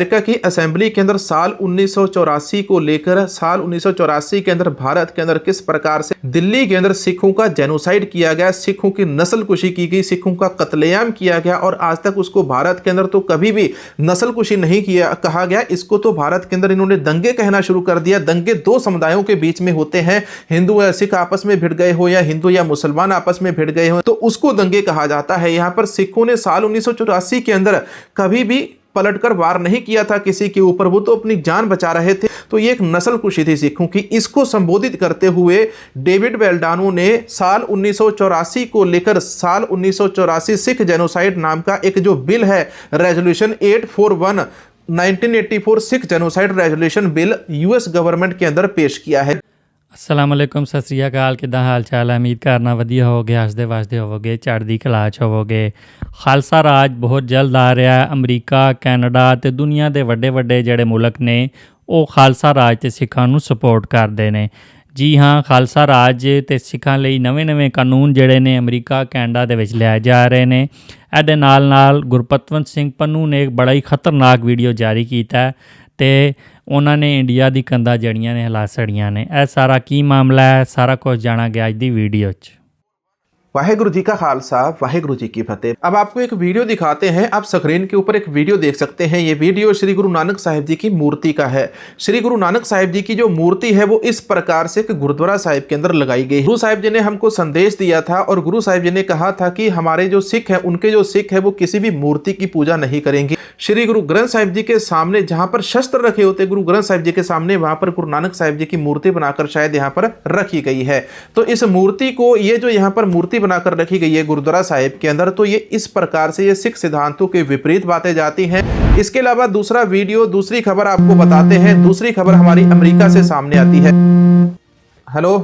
America की assembly के अंदर साल 1984 को लेकर साल 1984 के अंदर भारत के अंदर किस प्रकार से दिल्ली के अंदर सिखों का जेनोसाइड किया गया, सिखों की नस्लकुशी की गई, सिखों का कत्लेआम किया गया और आज तक उसको भारत के अंदर तो कभी भी नस्लकुशी नहीं किया कहा गया। इसको तो भारत के अंदर इन्होंने दंगे कहना शुरू कर दिया। दंगे दो समुदायों के बीच में होते हैं, हिंदू या सिख आपस में भिड़ गए हो या हिंदू या मुसलमान आपस में भिड़ गए हो तो उसको दंगे कहा जाता है। यहां पर सिखों ने साल 1984 के अंदर कभी भी पलटकर वार नहीं किया था किसी के ऊपर, वो तो अपनी जान बचा रहे थे। तो ये एक नस्लकुशी थी सिखों की। इसको संबोधित करते हुए डेविड वेल्डानो ने साल 1984 को लेकर साल 1984 सिख जेनोसाइड नाम का एक जो बिल है, resolution 841 1984 Sikh genocide resolution bill US government के अंदर पेश किया है। अस्सलाम वालेकुम, सत श्री अकाल। किदा हाल चाल है? उम्मीद करना वधिया होगे, हसदे वसदे होवोगे, चढ़दी कला च होवोगे। खालसा राज बहुत जल्द आ रहा है। अमरीका, कैनेडा ते दुनिया के वड्डे वड्डे जिहड़े मुल्क ने वो खालसा राज ते सिखां नूं सपोर्ट करते हैं। जी हाँ, खालसा राज ते सिखां लई नवे नवे कानून जिहड़े ने अमरीका, कैनेडा दे विच लिआए जा रहे हैं। ਇਹਦੇ ਨਾਲ ਗੁਰਪਤਵੰਤ ਸਿੰਘ ਪੰਨੂ ਨੇ ਇੱਕ ਬੜਾ ਹੀ ਖਤਰਨਾਕ ਵੀਡੀਓ ਜਾਰੀ ਕੀਤਾ ਤੇ ਉਹਨਾਂ ਨੇ ਇੰਡੀਆ ਦੀ ਕੰਧਾਂ ਜੜੀਆਂ ਨੇ, ਹਿਲਾ ਛੜੀਆਂ ਨੇ। ਇਹ ਸਾਰਾ ਕੀ ਮਾਮਲਾ ਹੈ, ਸਾਰਾ ਕੁਝ ਜਾਣਾ ਗਿਆ ਅੱਜ ਦੀ ਵੀਡੀਓ 'ਚ। वाहेगुरु जी का खालसा, वाहेगुरु जी की फतेह। अब आपको एक वीडियो दिखाते हैं। आप स्क्रीन के ऊपर एक वीडियो देख सकते हैं। ये वीडियो श्री गुरु नानक साहिब जी की मूर्ति का है। श्री गुरु नानक साहिब जी की जो मूर्ति है वो इस प्रकार से गुरुद्वारा साहिब के अंदर लगाई गई है। गुरु साहिब जी ने हमको संदेश दिया था और गुरु साहिब जी ने कहा था कि हमारे जो सिख है, उनके जो सिख है वो किसी भी मूर्ति की पूजा नहीं करेंगे। श्री गुरु ग्रंथ साहिब जी के सामने जहां पर शस्त्र रखे होते गुरु ग्रंथ साहिब जी के सामने, वहां पर गुरु नानक साहिब जी की मूर्ति बनाकर शायद यहाँ पर रखी गई है। तो इस मूर्ति को, ये जो यहाँ पर मूर्ति बनाकर रखी गई है गुरुद्वारा साहिब के अंदर, तो ये इस प्रकार से ये सिख सिद्धांतों के विपरीत बातें जाती हैं। इसके अलावा दूसरा वीडियो, दूसरी खबर आपको बताते हैं। दूसरी खबर हमारी अमेरिका से सामने आती है। हेलो,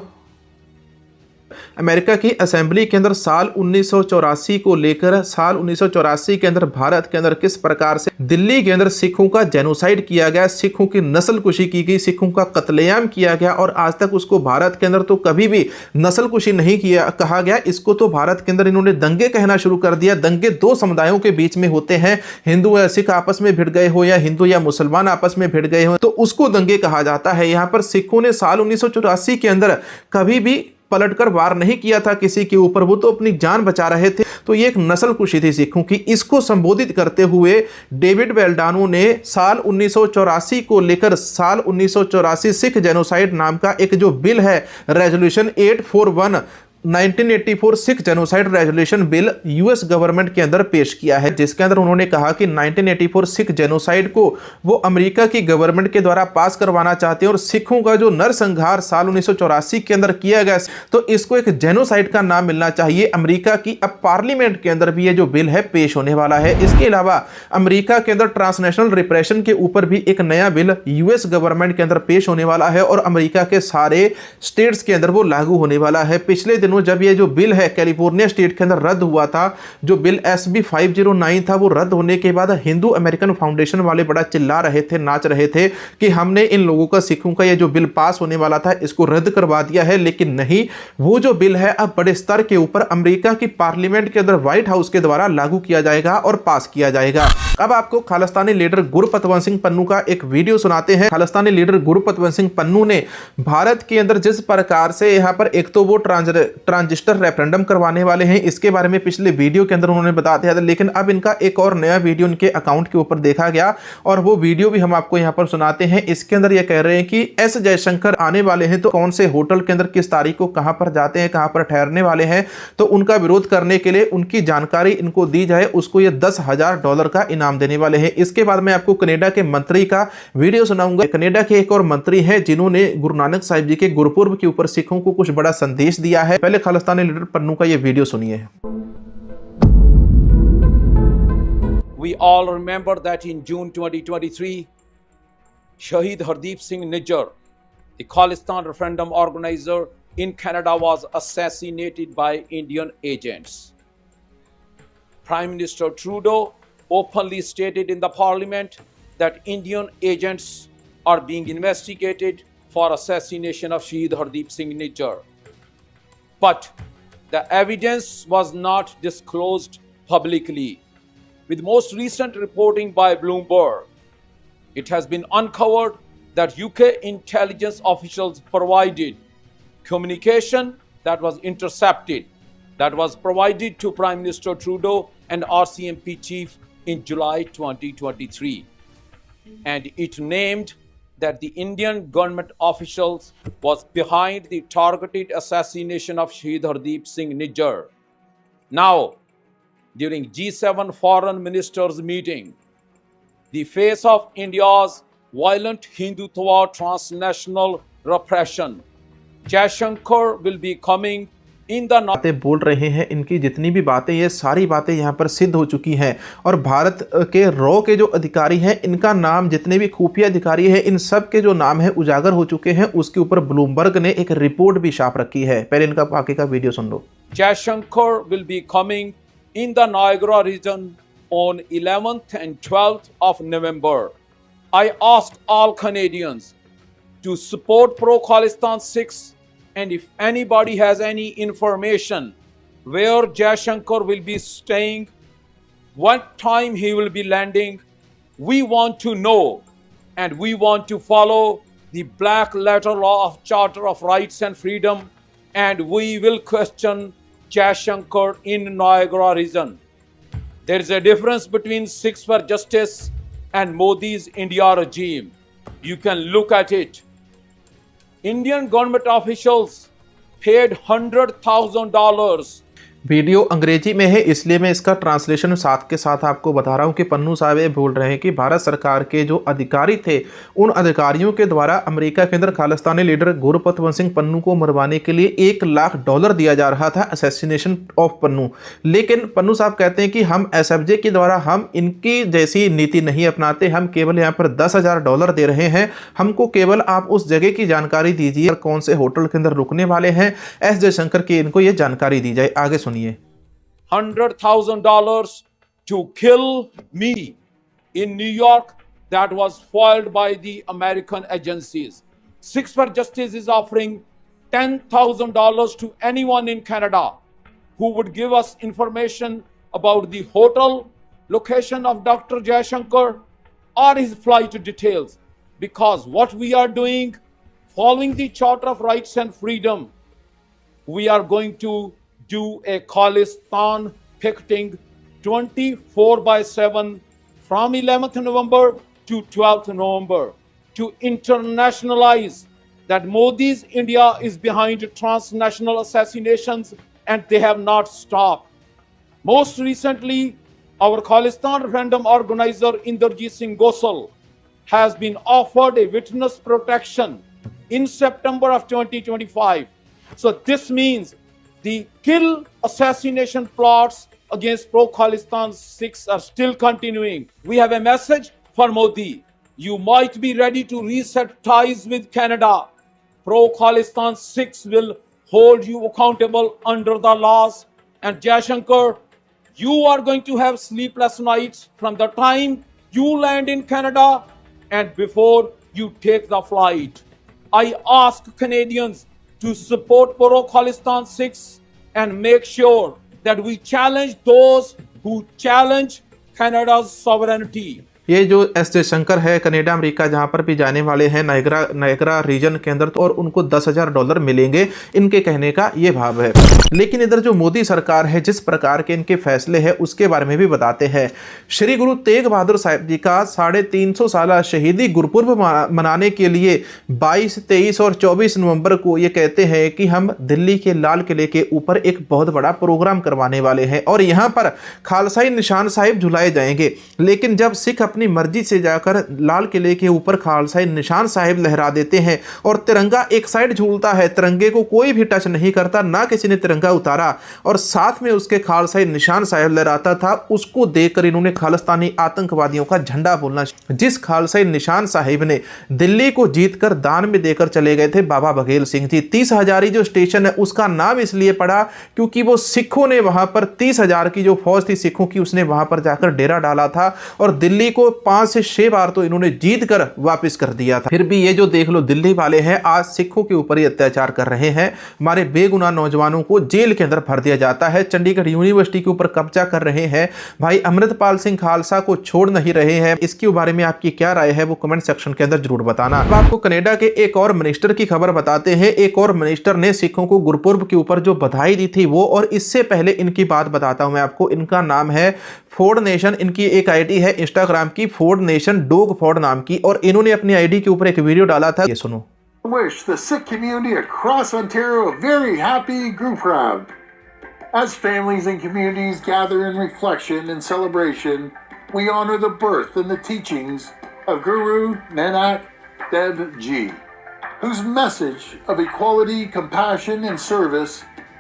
अमेरिका की असेंबली के अंदर साल 1984 को लेकर साल 1984 के अंदर भारत के अंदर किस प्रकार से दिल्ली के अंदर सिखों का जेनोसाइड किया गया, सिखों की नस्लकुशी की गई, सिखों का कत्लेआम किया गया और आज तक उसको भारत के अंदर तो कभी भी नस्लकुशी नहीं किया कहा गया। इसको तो भारत के अंदर इन्होंने दंगे कहना शुरू कर दिया। दंगे दो समुदायों के बीच में होते हैं, हिंदू या सिख आपस में भिड़ गए हो या हिंदू या मुसलमान आपस में भिड़ गए हो तो उसको दंगे कहा जाता है। यहाँ पर सिखों ने साल 1984 के अंदर कभी भी पलटकर वार नहीं किया था किसी के ऊपर, वो तो अपनी जान बचा रहे थे। तो ये एक नस्लकुशी थी सिखों की। इसको संबोधित करते हुए डेविड वेल्डानो ने साल 1984 को लेकर साल 1984 सिख जेनोसाइड नाम का एक जो बिल है, resolution 841 1984 Sikh genocide resolution bill US government के अंदर पेश किया है, जिसके अंदर उन्होंने कहा कि 1984 सिख जेनोसाइड को वो अमेरिका की गवर्नमेंट के द्वारा पास करवाना चाहते हैं और सिखों का जो नरसंहार साल 1984 के अंदर किया गया तो इसको एक जेनोसाइड का नाम मिलना चाहिए। अमेरिका की अब पार्लियामेंट के अंदर भी ये जो बिल है पेश होने वाला है। इसके अलावा अमेरिका के अंदर ट्रांसनेशनल रिप्रेशन के ऊपर भी एक नया बिल यूएस गवर्नमेंट के अंदर पेश होने वाला है और अमेरिका के सारे स्टेट्स के अंदर वो लागू होने वाला है। पिछले दिनों जब ये जो बिल है कैलिफोर्निया स्टेट के अंदर रद्द हुआ था, जो बिल SB 509 था, वो रद्द होने के बाद हिंदू अमेरिकन फाउंडेशन वाले बड़ा चिल्ला रहे थे, नाच रहे थे कि हमने इन लोगों का, सिखों का ये जो बिल पास होने वाला था इसको रद्द करवा दिया है। लेकिन नहीं, वो जो बिल है अब बड़े स्तर के ऊपर अमेरिका की पार्लियामेंट के अंदर व्हाइट हाउस के द्वारा लागू किया जाएगा और पास किया जाएगा। अब आपको खालिस्तानी लीडर गुरपतवंत सिंह पन्नू का एक वीडियो सुनाते हैं। खालिस्तानी लीडर गुरपतवंत सिंह पन्नू ने भारत के अंदर जिस प्रकार से यहाँ पर एक तो वो ट्रांजिस्टर रेफरेंडम करवाने वाले हैं, इसके बारे में पिछले वीडियो के अंदर उन्होंने बता दिया था, लेकिन अब इनका एक और नया वीडियो इनके अकाउंट के ऊपर देखा गया और वो वीडियो भी हम आपको यहाँ पर सुनाते हैं। इसके अंदर ये कह रहे हैं कि एस जयशंकर आने वाले हैं तो कौन से होटल के अंदर किस तारीख को कहां पर जाते हैं, कहां पर ठहरने वाले हैं, तो उनका विरोध करने के लिए उनकी जानकारी इनको दी जाए, उसको ये $10,000 का इनाम देने वाले हैं। इसके बाद मैं आपको कनाडा के मंत्री का वीडियो सुनाऊंगा। कनाडा के एक और मंत्री हैं जिन्होंने गुरु नानक साहिब जी के गुरुपुर्ब के ऊपर सिखों को कुछ बड़ा संदेश दिया है। पहले खालिस्तानी लीडर पन्नू का ये वीडियो सुनिए। We all remember that in June 2023, Shahid Hardeep Singh Nijjar, the Khalistan referendum organizer in Canada, was assassinated by Indian agents. Prime Minister Trudeau openly stated in the parliament that Indian agents are being investigated for assassination of Shahid Hardeep Singh Nijjar. But the evidence was not disclosed publicly. With most recent reporting by Bloomberg, it has been uncovered that UK intelligence officials provided communication that was intercepted, that was provided to Prime Minister Trudeau and RCMP chief in July 2023. And it named that the Indian government officials was behind the targeted assassination of Shahid Hardeep Singh Nijjar. Now, during G7 foreign ministers meeting, the face of India's violent Hindutva transnational repression, Jaishankar will be coming in the बातें बोल रहे हैं, इनकी जितनी भी बातें, ये सारी बातें यहाँ पर सिद्ध हो चुकी हैं। और भारत के रॉ के जो अधिकारी हैं, इनका नाम, जितने भी खुफिया अधिकारी हैं, इन सब के जो नाम है उजागर हो चुके हैं। उसके ऊपर ब्लूमबर्ग ने एक रिपोर्ट भी छाप रखी है। पहले इनका बाकी का video soon low. Jaishankar will be coming in the Niagara region on 11th and 12th of November. I ask all Canadians to support Pro-Khalistan 6, and if anybody has any information where Jaishankar will be staying, what time he will be landing, we want to know, and we want to follow the black letter law of Charter of Rights and Freedom, and we will question Jaishankar in Niagara region. There is a difference between Sikhs for Justice and Modi's India regime. You can look at it. Indian government officials paid $100,000. Video अंग्रेजी में है, इसलिए मैं इसका translation साथ के साथ आपको बता रहा हूं कि पन्नू साहब ये बोल रहे हैं कि भारत सरकार के जो अधिकारी थे, उन अधिकारियों के द्वारा अमेरिका के अंदर खालिस्तानी लीडर गुरपतवंत सिंह पन्नू को मरवाने के लिए $1 लाख दिया जा रहा था, असैसिनेशन ऑफ पन्नू। लेकिन पन्नू साहब कहते हैं कि हम SFJ के द्वारा हम इनकी जैसी नीति नहीं अपनाते, हम केवल यहाँ पर $10,000 दे रहे हैं। हमको केवल आप उस जगह की जानकारी दीजिए, कौन से होटल के अंदर रुकने वाले हैं। एस जयशंकर की इनको ये जानकारी दी जाए। आगे सुनिए। $100,000 to kill me in New York, that was foiled by the American agencies. Sikhs for Justice is offering $10,000 to anyone in Canada who would give us information about the hotel location of Dr. Jaishankar or his flight details. Because what we are doing, following the Charter of Rights and Freedom, we are going to do a Khalistan picketing 24/7 from 11th November to 12th November to internationalize that Modi's India is behind transnational assassinations, and they have not stopped. Most recently, our Khalistan referendum organizer Inderjeet Singh Gosal has been offered a witness protection in September of 2025. So this means the kill assassination plots against Pro-Khalistan Sikhs are still continuing. We have a message for Modi. You might be ready to reset ties with Canada. Pro-Khalistan Sikhs will hold you accountable under the laws. And Jaishankar, you are going to have sleepless nights from the time you land in Canada and before you take the flight. I ask Canadians to support Pro-Khalistan Sikhs and make sure that we challenge those who challenge Canada's sovereignty. ये जो S Jaishankar है, Canada America जहाँ पर भी जाने वाले हैं Niagara reason के अंदर, तो और उनको $10,000 मिलेंगे, इनके कहने का ये भाव है। लेकिन इधर जो मोदी सरकार है, जिस प्रकार के इनके फैसले हैं उसके बारे में भी बताते हैं। श्री गुरु तेग बहादुर साहिब जी का 350 साल शहीदी गुरपुर्ब मनाने के लिए 22, 23 और 24 नवंबर को ये कहते हैं कि हम दिल्ली के लाल किले के ऊपर एक बहुत बड़ा प्रोग्राम करवाने वाले हैं और यहाँ पर खालसाई निशान साहिब झुलाए जाएंगे। लेकिन जब सिख अपनी मर्जी से जाकर लाल किले के ऊपर खालसाई निशान साहिब लहरा देते हैं और तिरंगा एक साइड झूलता है, तिरंगे को कोई भी टच नहीं करता, ना किसी ने तिरंगा उतारा और साथ में उसके खालसाई निशान साहिब लहराता था, उसको देखकर इन्होंने खालिस्तानी आतंकवादियों का झंडा बोलना। जिस खालसाई निशान साहिब ने दिल्ली को जीतकर दान में देकर चले गए थे बाबा बघेल सिंह जी। 30,000 जो स्टेशन है उसका नाम इसलिए पड़ा क्योंकि वो सिखों ने वहां पर 30,000 की जो फौज थी सिखों की, उसने वहां पर जाकर डेरा डाला था और दिल्ली को को 5 से 6 बार तो इन्होंने जीत कर वापिस कर दिया था। फिर भी ये जो देख लो दिल्ली वाले हैं, आज सिखों के ऊपर ही अत्याचार कर रहे हैं। हमारे बेगुनाह नौजवानों को जेल के अंदर भर दिया जाता है, चंडीगढ़ यूनिवर्सिटी के ऊपर कब्जा कर रहे हैं, भाई अमृतपाल सिंह खालसा को छोड़ नहीं रहे हैं। इसके बारे में आपकी क्या राय है वो कमेंट सेक्शन के अंदर जरूर बताना। अब आपको कनाडा के एक और मिनिस्टर की खबर बताते हैं। एक और मिनिस्टर ने सिखों को गुरपुरब के ऊपर जो बधाई दी थी वो, और इससे पहले इनकी बात बताता हूं मैं आपको। इनका नाम है फोर्ड नेशन, इनकी एक आईडी है इंस्टाग्राम की, फोर्ड नेशन डॉग फोर्ड नाम की, और इन्होंने अपनी आईडी के ऊपर एक वीडियो डाला था, ये सुनो। Wish the Sikh community across Ontario a very happy Guru Parab. As families and communities gather in reflection and celebration, we honor the birth and the teachings of Guru Nanak Dev Ji, whose message of equality, compassion, and service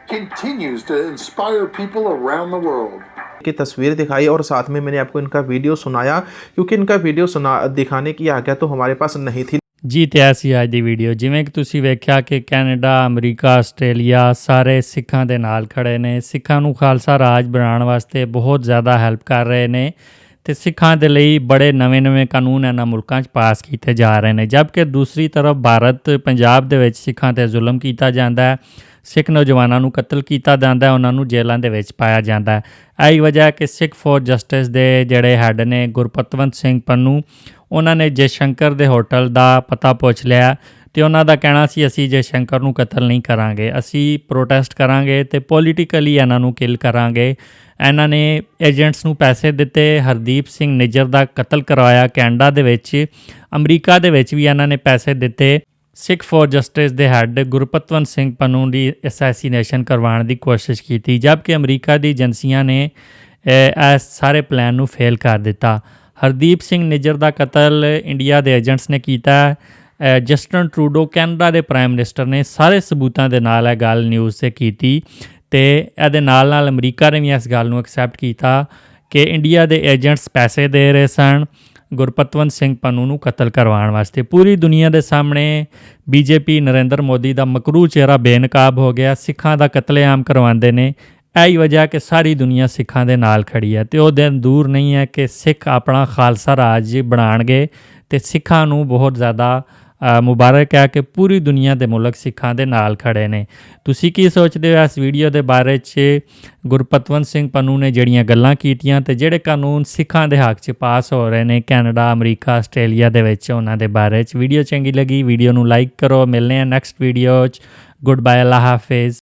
continues to inspire people around the world. की तस्वीर दिखाई और साथ में मैंने आपको इनका video सुनाया, क्योंकि इनका वीडियो दिखाने की आज्ञा तो हमारे पास नहीं थी। ਜੀ ਤੇ ਐਸੀ ਅੱਜ ਦੀ ਵੀਡੀਓ, ਜਿਵੇਂ ਕਿ ਤੁਸੀਂ ਵੇਖਿਆ ਕਿ ਕੈਨੇਡਾ, ਅਮਰੀਕਾ, ਆਸਟ੍ਰੇਲੀਆ ਸਾਰੇ ਸਿੱਖਾਂ ਦੇ ਨਾਲ ਖੜੇ ਨੇ, ਸਿੱਖਾਂ ਨੂੰ ਖਾਲਸਾ ਰਾਜ ਬਣਾਉਣ ਵਾਸਤੇ ਬਹੁਤ ਜ਼ਿਆਦਾ ਹੈਲਪ ਕਰ ਰਹੇ ਨੇ ਤੇ ਸਿੱਖਾਂ ਦੇ ਲਈ ਬੜੇ ਨਵੇਂ-ਨਵੇਂ ਕਾਨੂੰਨ ਇਹਨਾਂ ਮੁਲਕਾਂ 'ਚ ਪਾਸ ਕੀਤੇ ਜਾ ਰਹੇ ਨੇ। ਜਦਕਿ ਦੂਸਰੀ ਤਰਫ ਭਾਰਤ ਪੰਜਾਬ ਦੇ ਵਿੱਚ ਸਿੱਖਾਂ 'ਤੇ ਜ਼ੁਲਮ ਕੀਤਾ ਜਾਂਦਾ ਹੈ, ਸਿੱਖ ਨੌਜਵਾਨਾਂ ਨੂੰ ਕਤਲ ਕੀਤਾ ਜਾਂਦਾ, ਉਹਨਾਂ ਨੂੰ ਜੇਲ੍ਹਾਂ ਦੇ ਵਿੱਚ ਪਾਇਆ ਜਾਂਦਾ। ਇਹੀ ਵਜ੍ਹਾ ਕਿ ਸਿੱਖ ਫੋਰ ਜਸਟਿਸ ਦੇ ਜਿਹੜੇ ਹੈੱਡ ਨੇ ਗੁਰਪਤਵੰਤ ਸਿੰਘ ਪੰਨੂ, ਉਹਨਾਂ ਨੇ ਜੈਸ਼ੰਕਰ ਦੇ ਹੋਟਲ ਦਾ ਪਤਾ ਪੁੱਛ ਲਿਆ ਤੇ ਉਹਨਾਂ ਦਾ ਕਹਿਣਾ ਸੀ ਅਸੀਂ ਜੈਸ਼ੰਕਰ ਨੂੰ ਕਤਲ ਨਹੀਂ ਕਰਾਂਗੇ, ਅਸੀਂ ਪ੍ਰੋਟੈਸਟ ਕਰਾਂਗੇ ਤੇ ਪੋਲੀਟੀਕਲੀ ਇਹਨਾਂ ਨੂੰ ਕਿਲ ਕਰਾਂਗੇ। ਇਹਨਾਂ ਨੇ ਏਜੰਟਸ ਨੂੰ ਪੈਸੇ ਦਿੱਤੇ, ਹਰਦੀਪ ਸਿੰਘ ਨਿੱਜਰ ਦਾ ਕਤਲ ਕਰਵਾਇਆ ਕੈਨੇਡਾ ਦੇ ਵਿੱਚ, ਅਮਰੀਕਾ ਦੇ ਵਿੱਚ ਵੀ ਇਹਨਾਂ ਨੇ ਪੈਸੇ ਦਿੱਤੇ। ਸਿੱਖ ਫੋਰ ਜਸਟਿਸ ਦੇ ਹੈੱਡ ਗੁਰਪਤਵੰਤ ਸਿੰਘ ਪੰਨੂ ਦੀ ਅਸੈਸੀਨੇਸ਼ਨ ਕਰਵਾਉਣ ਦੀ ਕੋਸ਼ਿਸ਼ ਕੀਤੀ, ਜਦਕਿ ਅਮਰੀਕਾ ਦੀ ਏਜੰਸੀਆਂ ਨੇ ਇਸ ਸਾਰੇ ਪਲਾਨ ਨੂੰ ਫੇਲ ਕਰ ਦਿੱਤਾ। ਹਰਦੀਪ ਸਿੰਘ ਨਿੱਜਰ ਦਾ ਕਤਲ ਇੰਡੀਆ ਦੇ ਏਜੰਟਸ ਨੇ ਕੀਤਾ। ਜਸਟਨ ਟਰੂਡੋ ਕੈਨੇਡਾ ਦੇ ਪ੍ਰਾਈਮ ਮਿਨਿਸਟਰ ਨੇ ਸਾਰੇ ਸਬੂਤਾਂ ਦੇ ਨਾਲ ਇਹ ਗੱਲ ਨਿਊਜ਼ 'ਤੇ ਕੀਤੀ ਅਤੇ ਇਹਦੇ ਨਾਲ ਨਾਲ ਅਮਰੀਕਾ ਨੇ ਵੀ ਇਸ ਗੱਲ ਨੂੰ ਐਕਸੈਪਟ ਕੀਤਾ ਕਿ ਇੰਡੀਆ ਦੇ ਏਜੰਟਸ ਪੈਸੇ ਦੇ ਰਹੇ ਸਨ ਗੁਰਪਤਵੰਤ ਸਿੰਘ ਪੰਨੂ ਨੂੰ ਕਤਲ ਕਰਵਾਉਣ ਵਾਸਤੇ। ਪੂਰੀ ਦੁਨੀਆ ਦੇ ਸਾਹਮਣੇ ਬੀਜੇਪੀ ਨਰਿੰਦਰ ਮੋਦੀ ਦਾ ਮਕਰੂ ਚਿਹਰਾ ਬੇਨਕਾਬ ਹੋ ਗਿਆ, ਸਿੱਖਾਂ ਦਾ ਕਤਲੇਆਮ ਕਰਵਾਉਂਦੇ ਨੇ। ਇਹੀ ਵਜ੍ਹਾ ਕਿ ਸਾਰੀ ਦੁਨੀਆ ਸਿੱਖਾਂ ਦੇ ਨਾਲ ਖੜੀ ਹੈ ਅਤੇ ਉਹ ਦਿਨ ਦੂਰ ਨਹੀਂ ਹੈ ਕਿ ਸਿੱਖ ਆਪਣਾ ਖਾਲਸਾ ਰਾਜ ਬਣਾਉਣਗੇ ਅਤੇ ਸਿੱਖਾਂ ਨੂੰ ਬਹੁਤ ਜ਼ਿਆਦਾ ਮੁਬਾਰਕ ਹੈ ਕਿ ਪੂਰੀ ਦੁਨੀਆ ਦੇ ਮੁਲਕ ਸਿੱਖਾਂ ਦੇ ਨਾਲ ਖੜੇ ਨੇ। ਤੁਸੀਂ ਕੀ ਸੋਚਦੇ ਹੋ ਇਸ ਵੀਡੀਓ ਦੇ ਬਾਰੇ 'ਚ? ਗੁਰਪਤਵੰਤ ਸਿੰਘ ਪੰਨੂ ਨੇ ਜਿਹੜੀਆਂ ਗੱਲਾਂ ਕੀਤੀਆਂ ਅਤੇ ਜਿਹੜੇ ਕਾਨੂੰਨ ਸਿੱਖਾਂ ਦੇ ਹੱਕ 'ਚ ਪਾਸ ਹੋ ਰਹੇ ਨੇ ਕੈਨੇਡਾ, ਅਮਰੀਕਾ, ਆਸਟ੍ਰੇਲੀਆ ਦੇ ਵਿੱਚ, ਉਹਨਾਂ ਦੇ ਬਾਰੇ 'ਚ ਵੀਡੀਓ ਚੰਗੀ ਲੱਗੀ ਵੀਡੀਓ ਨੂੰ ਲਾਈਕ ਕਰੋ। ਮਿਲਦੇ ਹਾਂ ਨੈਕਸਟ ਵੀਡੀਓ 'ਚ। ਗੁੱਡ ਬਾਏ, ਅੱਲਾ ਹਾਫਿਜ਼।